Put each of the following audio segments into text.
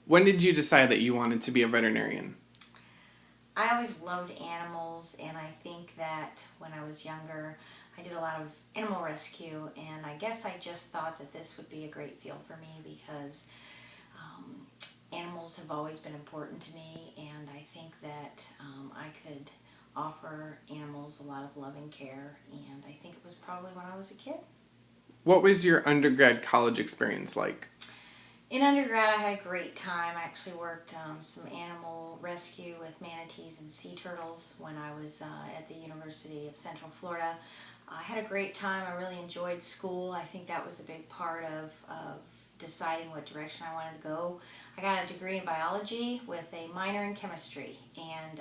When did you decide that you wanted to be a veterinarian? I always loved animals, and I think that when I was younger, I did a lot of animal rescue, and I guess I just thought that this would be a great field for me because animals have always been important to me, and I think that I could offer animals a lot of love and care, and I think it was probably when I was a kid. What was your undergrad college experience like? In undergrad, I had a great time. I actually worked some animal rescue with manatees and sea turtles when I was at the University of Central Florida. I had a great time. I really enjoyed school. I think that was a big part of deciding what direction I wanted to go. I got a degree in biology with a minor in chemistry, and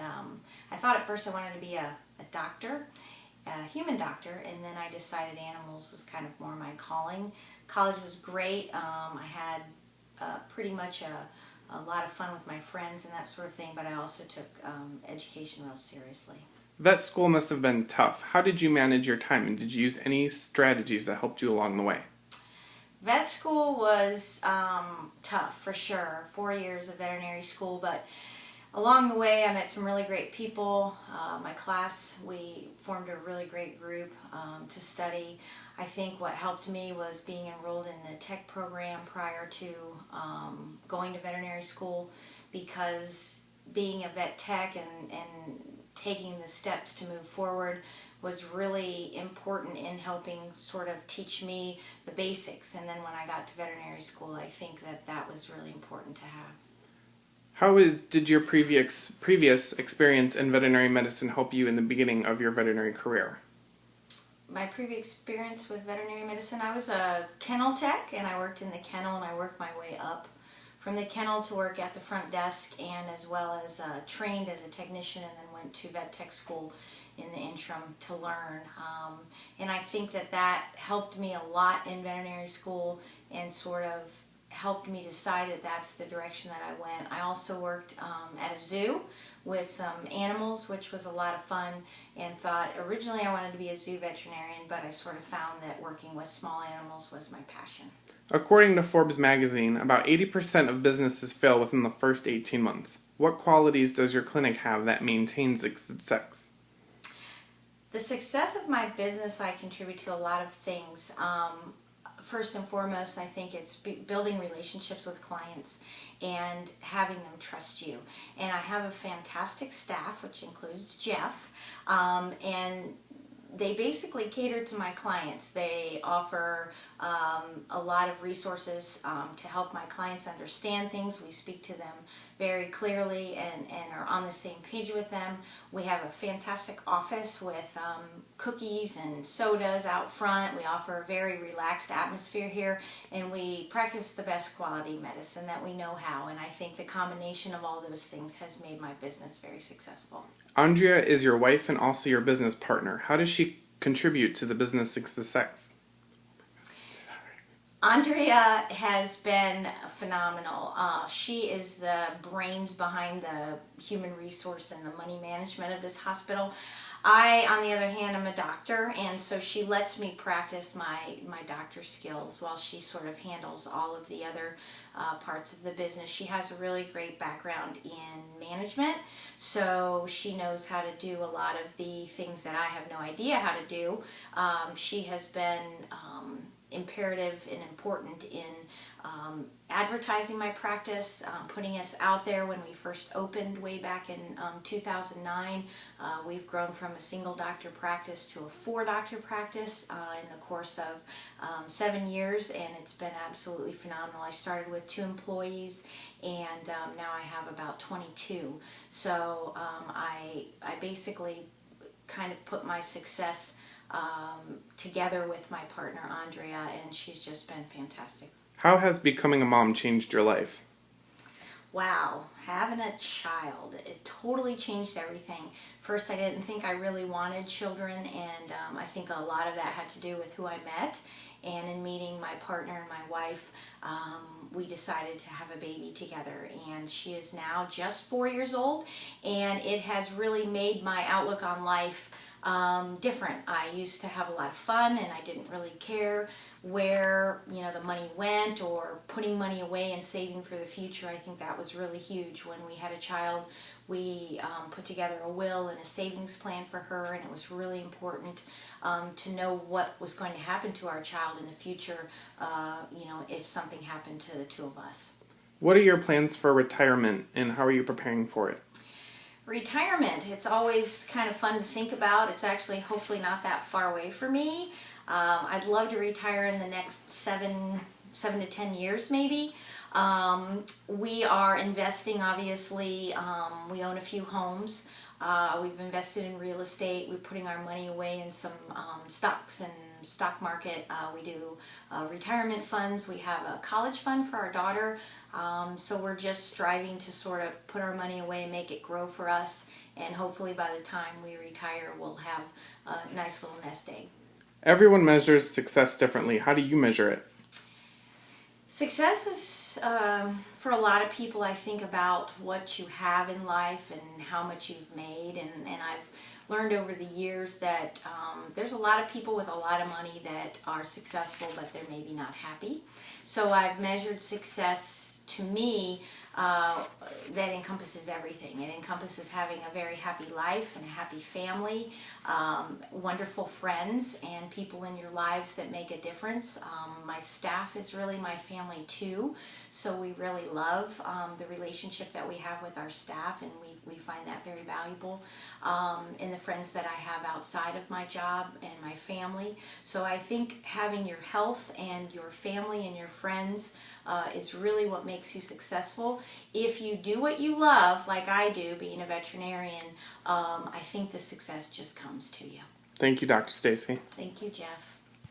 I thought at first I wanted to be a doctor, a human doctor, and then I decided animals was kind of more my calling. College was great. I had pretty much a lot of fun with my friends and that sort of thing, but I also took education real seriously. Vet school must have been tough. How did you manage your time, and did you use any strategies that helped you along the way? Vet school was tough for sure. 4 years of veterinary school, but along the way I met some really great people. My class, we formed a really great group to study. I think what helped me was being enrolled in the tech program prior to going to veterinary school, because being a vet tech and taking the steps to move forward was really important in helping sort of teach me the basics. And then when I got to veterinary school, I think that that was really important to have. Did your previous experience in veterinary medicine help you in the beginning of your veterinary career? My previous experience with veterinary medicine, I was a kennel tech, and I worked in the kennel, and I worked my way up from the kennel to work at the front desk, and as well as trained as a technician, and then went to vet tech school in the interim to learn. And I think that that helped me a lot in veterinary school and sort of helped me decide that that's the direction that I went. I also worked at a zoo with some animals, which was a lot of fun, and thought originally I wanted to be a zoo veterinarian, but I sort of found that working with small animals was my passion. According to Forbes magazine, about 80% of businesses fail within the first 18 months. What qualities does your clinic have that maintains its success? The success of my business, I contribute to a lot of things. First and foremost, I think it's building relationships with clients and having them trust you. And I have a fantastic staff, which includes Jeff, and they basically cater to my clients. They offer a lot of resources to help my clients understand things. We speak to them very clearly and are on the same page with them. We have a fantastic office with cookies and sodas out front. We offer a very relaxed atmosphere here, and we practice the best quality medicine that we know how. And I think the combination of all those things has made my business very successful. Andrea is your wife and also your business partner. How does she contribute to the business success? Andrea has been phenomenal. She is the brains behind the human resource and the money management of this hospital. I, on the other hand, am a doctor, and so she lets me practice my doctor skills while she sort of handles all of the other parts of the business. She has a really great background in management, so she knows how to do a lot of the things that I have no idea how to do. She has been imperative and important in advertising my practice, putting us out there. When we first opened way back in 2009, we've grown from a single doctor practice to a 4-doctor practice in the course of 7 years, and it's been absolutely phenomenal. I started with 2 employees, and now I have about 22. So I basically kind of put my success together with my partner Andrea, and she's just been fantastic. How has becoming a mom changed your life? Wow, having a child, it totally changed everything. First, I didn't think I really wanted children, and I think a lot of that had to do with who I met. And in meeting my partner and my wife, we decided to have a baby together, and she is now just 4 years old, and it has really made my outlook on life different. I used to have a lot of fun, and I didn't really care where the money went, or putting money away and saving for the future. I think that was really huge. When we had a child, we put together a will and a savings plan for her, and it was really important to know what was going to happen to our child in the future, if something happened to the two of us. What are your plans for retirement, and how are you preparing for it? Retirement, it's always kind of fun to think about. It's actually hopefully not that far away for me. I'd love to retire in the next 7 to 10 years maybe. We are investing, obviously. We own a few homes. We've invested in real estate. We're putting our money away in some stocks and stock market. We do retirement funds. We have a college fund for our daughter. So we're just striving to sort of put our money away and make it grow for us. And hopefully by the time we retire, we'll have a nice little nest egg. Everyone measures success differently. How do you measure it? Success is, for a lot of people, I think about what you have in life and how much you've made. And I've learned over the years that there's a lot of people with a lot of money that are successful, but they're maybe not happy. So I've measured success, to me, that encompasses everything. It encompasses having a very happy life and a happy family, wonderful friends, and people in your lives that make a difference. My staff is really my family too, so we really love the relationship that we have with our staff, and we find that very valuable, and the friends that I have outside of my job and my family. So I think having your health and your family and your friends is really what makes you successful. If you do what you love, like I do, being a veterinarian, I think the success just comes to you. Thank you, Dr. Stacy. Thank you, Jeff.